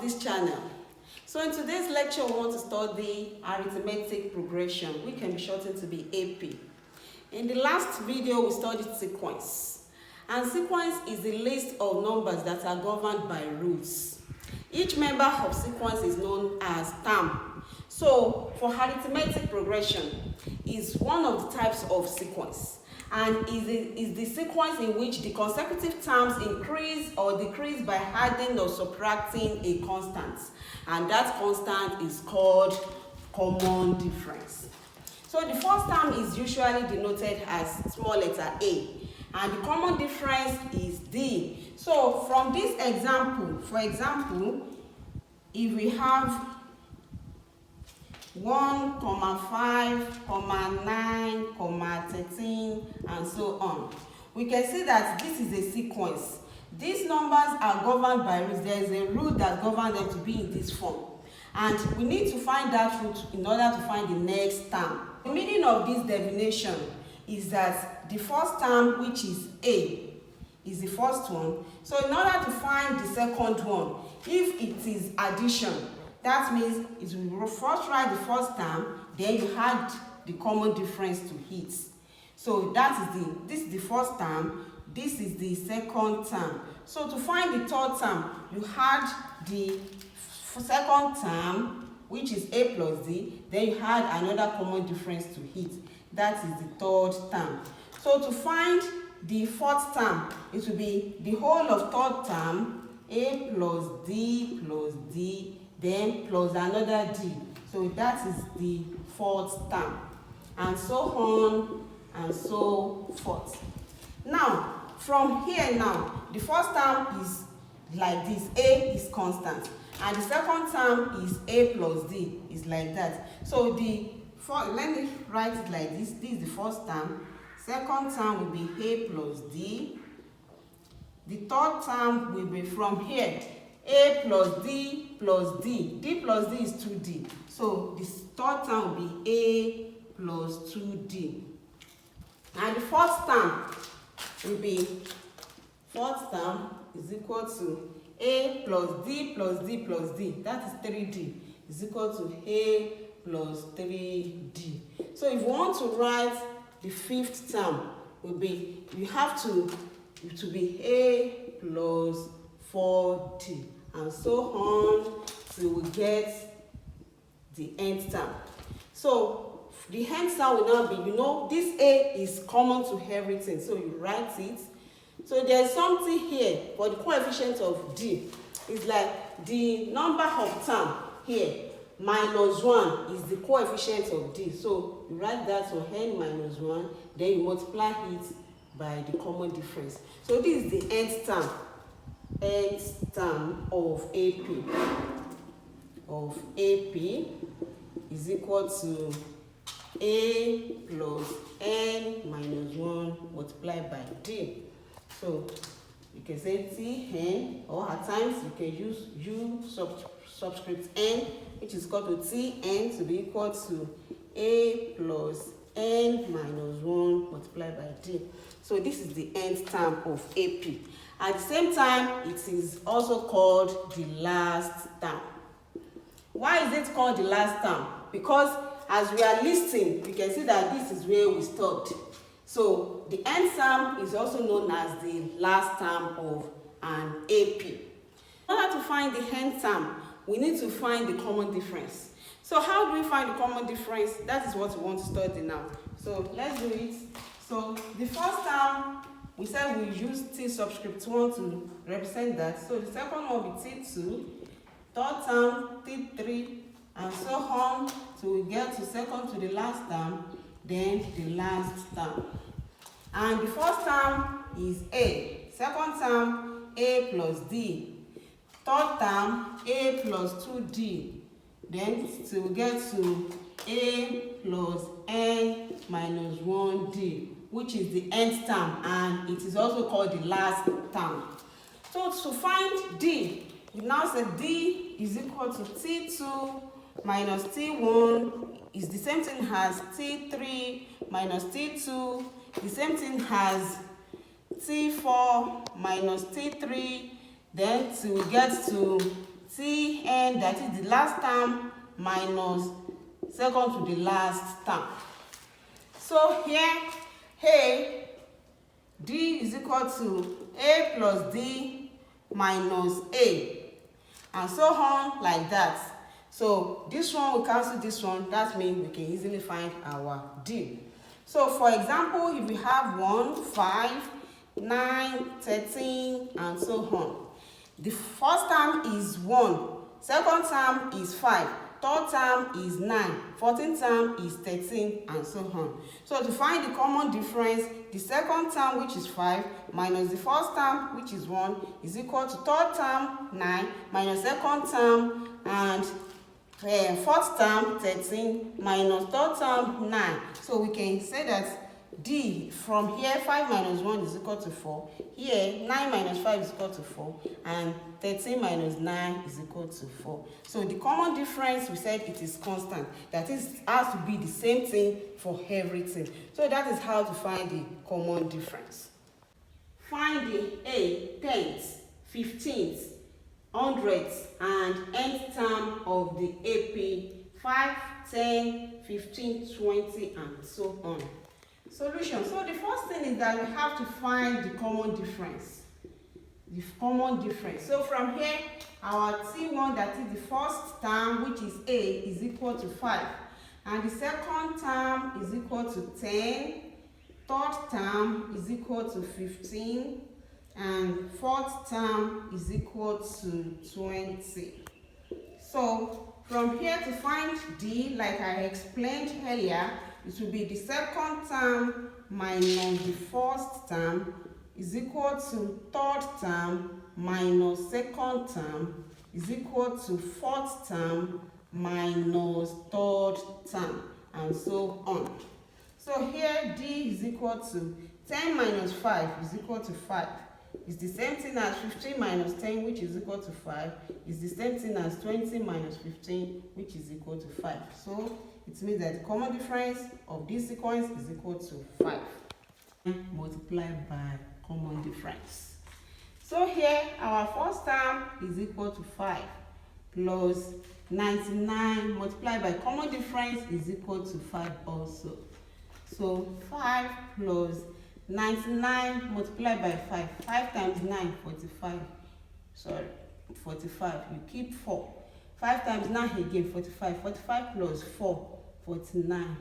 to this channel. So in today's lecture, we want to study arithmetic progression, which can be shortened to be AP. In the last video, we studied sequence. And sequence is the list of numbers that are governed by rules. Each member of sequence is known as term. So for arithmetic progression is one of the types of sequence, and is the sequence in which the consecutive terms increase or decrease by adding or subtracting a constant, and that constant is called common difference. So the first term is usually denoted as small letter A, and the common difference is D. So from this example, for example, if we have 1, 5, 9, 13, and so on, we can see that this is a sequence. These numbers are governed by rules. There is a rule that governs them to be in this form, and we need to find that rule in order to find the next term. The meaning of this definition is that the first term, which is A, is the first one. So in order to find the second one, if it is addition, that means it will first write the first term, then you add the common difference to it. So this is the first term, this is the second term. So to find the third term, you add the second term, which is A plus D, then you add another common difference to it. That is the third term. So to find the fourth term, it will be the whole of third term, A plus D, then plus another D. So that is the fourth term, and so on and so forth. Now, from here now, the first term is like this, A is constant, and the second term is A plus D, is like that. So let me write it like this. This is the first term. Second term will be A plus D. The third term will be from here, A plus D plus D. D plus D is 2D. So this third term will be A plus 2D. And the fourth term will be, fourth term is equal to A plus D plus D plus D. That is 3D. Is equal to A plus 3D. So if you want to write the fifth term, will be, you have to be A plus 4D, and so on till we get the nth term. So the nth term will now be, this A is common to everything, so you write it. So there's something here for the coefficient of D. It's like the number of term here minus 1 is the coefficient of D. So you write that, so n minus 1, then you multiply it by the common difference. So this is the nth term of AP. Is equal to A plus n minus 1 multiplied by D. So you can say Tn, or at times you can use U subscript n, which is equal to Tn to be equal to A plus n minus 1 multiplied by D. So this is the nth term of AP. At the same time, it is also called the last term. Why is it called the last term? Because as we are listing, we can see that this is where we stopped. So the nth term is also known as the last term of an AP. In order to find the nth term, we need to find the common difference. So how do we find the common difference? That is what we want to study now. So let's do it. So the first term, we said we use T subscript 1 to represent that. So the second one will be T2, third term T3, and so on till we get to second to the last term, then the last term. And the first term is A, second term A plus D, third term A plus 2D, then till we get to A plus n minus 1D, which is the nth term, and it is also called the last term. So to find D, we now say D is equal to T2 minus T1 is the same thing as T3 minus T2, the same thing as T4 minus T3, then till we get to Tn, that is the last term, minus second to the last term. So here, A, D is equal to A plus D minus A, and so on like that. So this one will cancel this one. That means we can easily find our D. So for example, if we have 1, 5, 9, 13, and so on. The first term is 1, second term is 5, third term is 9, 14th term is 13, and so on. So to find the common difference, the second term, which is 5, minus the first term, which is 1, is equal to third term, 9, minus second term, and fourth term, 13, minus third term, 9. So we can say that D, from here, 5 minus 1 is equal to 4. Here, 9 minus 5 is equal to 4. And 13 minus 9 is equal to 4. So the common difference, we said it is constant. That is, has to be the same thing for everything. So that is how to find the common difference. Find the tenths, 15ths, hundredths, and nth term of the AP 5, 10, 15, 20, and so on. Solution. So the first thing is that we have to find the common difference. The common difference. So from here, our T1, that is the first term, which is A, is equal to 5. And the second term is equal to 10. Third term is equal to 15. And fourth term is equal to 20. So from here to find D, like I explained earlier, it will be the second term minus the first term is equal to third term minus second term is equal to fourth term minus third term, and so on. So here D is equal to 10 minus 5 is equal to 5. It's the same thing as 15 minus 10, which is equal to 5. It's the same thing as 20 minus 15, which is equal to 5. So it means that the common difference of this sequence is equal to 5 multiplied by common difference. So here our first term is equal to 5 plus 99 multiplied by common difference is equal to 5 also. So 5 plus 99 multiplied by 5. 5 times 9, 45. Sorry, 45. You keep 4. 5 times 9 again, 45. 45 plus 4, 49.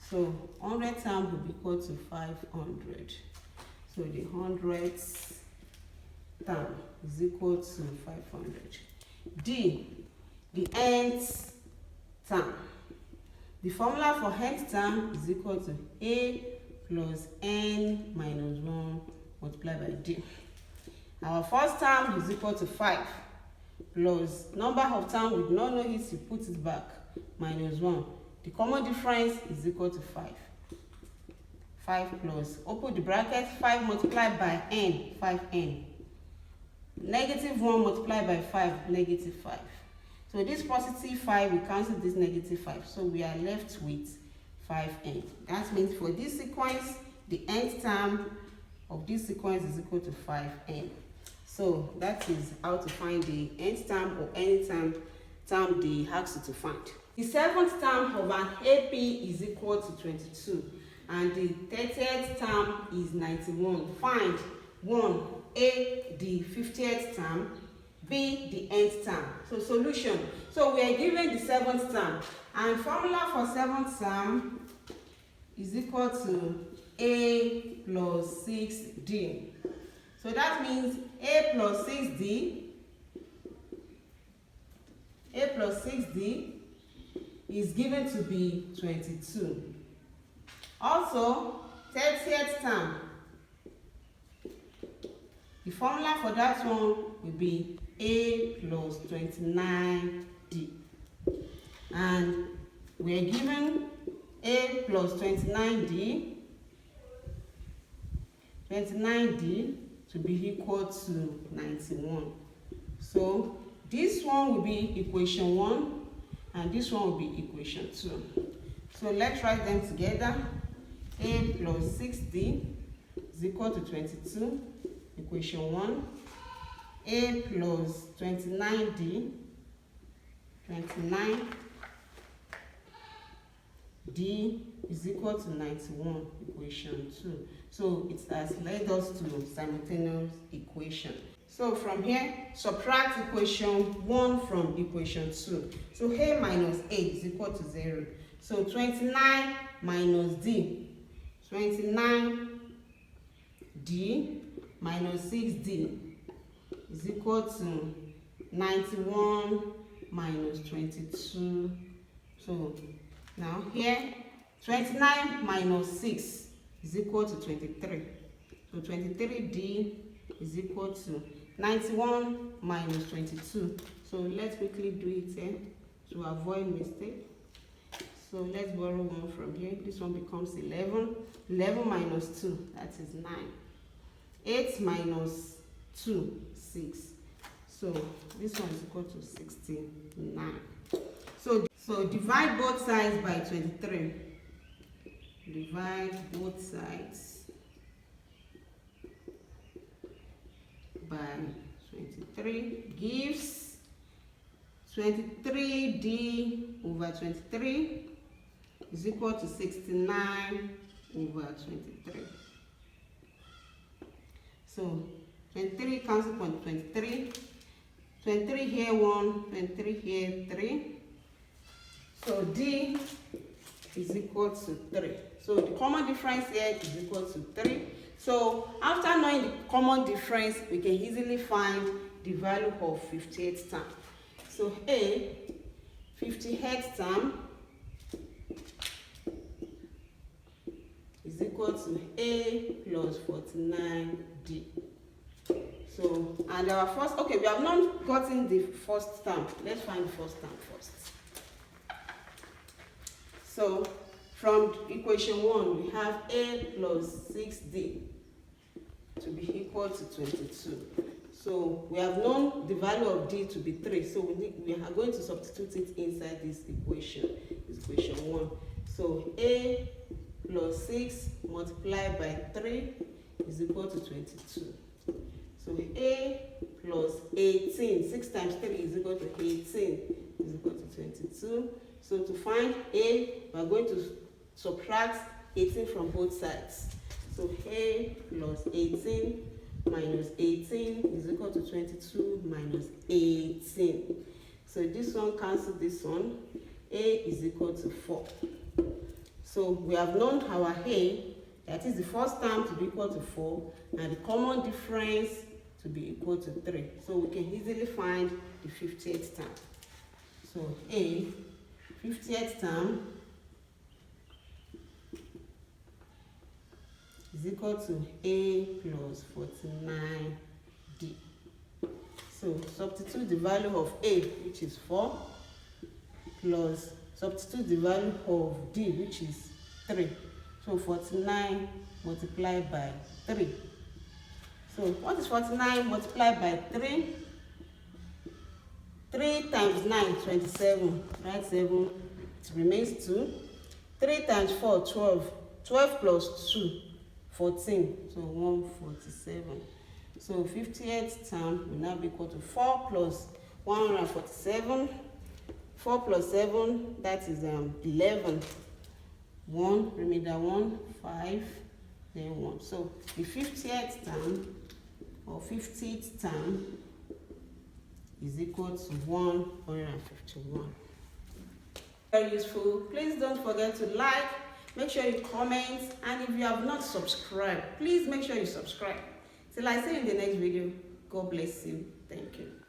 So 100 times will be equal to 500. So the 100th term is equal to 500. D, the nth term. The formula for nth term is equal to A plus n minus 1 multiplied by D. Our first term is equal to 5 plus number of terms we do not know it, you put it back, minus 1. The common difference is equal to 5. 5 plus, open the bracket, 5 multiplied by n, 5n. Negative 1 multiplied by 5, negative 5. So this positive 5, we cancel this negative 5. So we are left with 5n. That means for this sequence, the nth term of this sequence is equal to 5n. So that is how to find the nth term or any term they ask you to find. The seventh term of an AP is equal to 22, and the 30th term is 91. Find 1, A, the 50th term, B, the nth term. So solution. So we are given the seventh term, and formula for seventh term is equal to A plus 6D. So that means A plus 6D is given to be 22. Also, 30th term, the formula for that one will be A plus 29D. And we are given A plus 29D to be equal to 91. So this one will be equation 1 and this one will be equation 2. So let's write them together. A plus 6D is equal to 22, equation 1. A plus 29D, 29D is equal to 91, equation 2. So it has led us to simultaneous equation. So from here, subtract equation 1 from equation 2. So A minus A is equal to 0. So 29 minus D, 29D minus 6D is equal to 91 minus 22. So now here, 29 minus 6 is equal to 23. So 23D is equal to 91 minus 22. So let's quickly do it here to avoid mistake. So let's borrow 1 from here. This one becomes 11. 11 minus 2, that is 9. 8 minus 2, 6. So this one is equal to 69. So divide both sides by 23. Divide both sides by 23 gives 23D over 23 is equal to 69 over 23. So 23 cancel point 23. 23 here 1, 23 here 3. So D is equal to 3. So the common difference here is equal to 3. So after knowing the common difference, we can easily find the value of 58th term. So A, 58th term is equal to A plus 49D. So, and our first, okay, we have not gotten the first term. Let's find the first term first. So, from equation 1, we have A plus 6D to be equal to 22. So, we have known the value of D to be 3. So, we are going to substitute it inside this equation, equation 1. So, A plus 6 multiplied by 3 is equal to 22. So A plus 18, 6 times 3 is equal to 18, is equal to 22. So to find A, we are going to subtract 18 from both sides. So A plus 18 minus 18 is equal to 22 minus 18. So this one cancels this one. A is equal to 4. So we have known our A, that is the first term, to be equal to 4, and the common difference to be equal to 3. So we can easily find the 50th term. So A, 50th term is equal to A plus 49D. So substitute the value of A, which is 4, plus substitute the value of D, which is 3. So 49 multiplied by 3. So what is 49 multiplied by 3? 3 times 9, 27. Right, 7, it remains 2. 3 times 4, 12. 12 plus 2, 14. So 147. So 50th term will now be equal to 4 plus 147. 4 plus 7, that is 11. 1, remainder 1, 5, then 1. So the 50th term or 50th term is equal to 151. Very useful. Please don't forget to like, make sure you comment, and if you have not subscribed, please make sure you subscribe. Till I see you in the next video. God bless you. Thank you.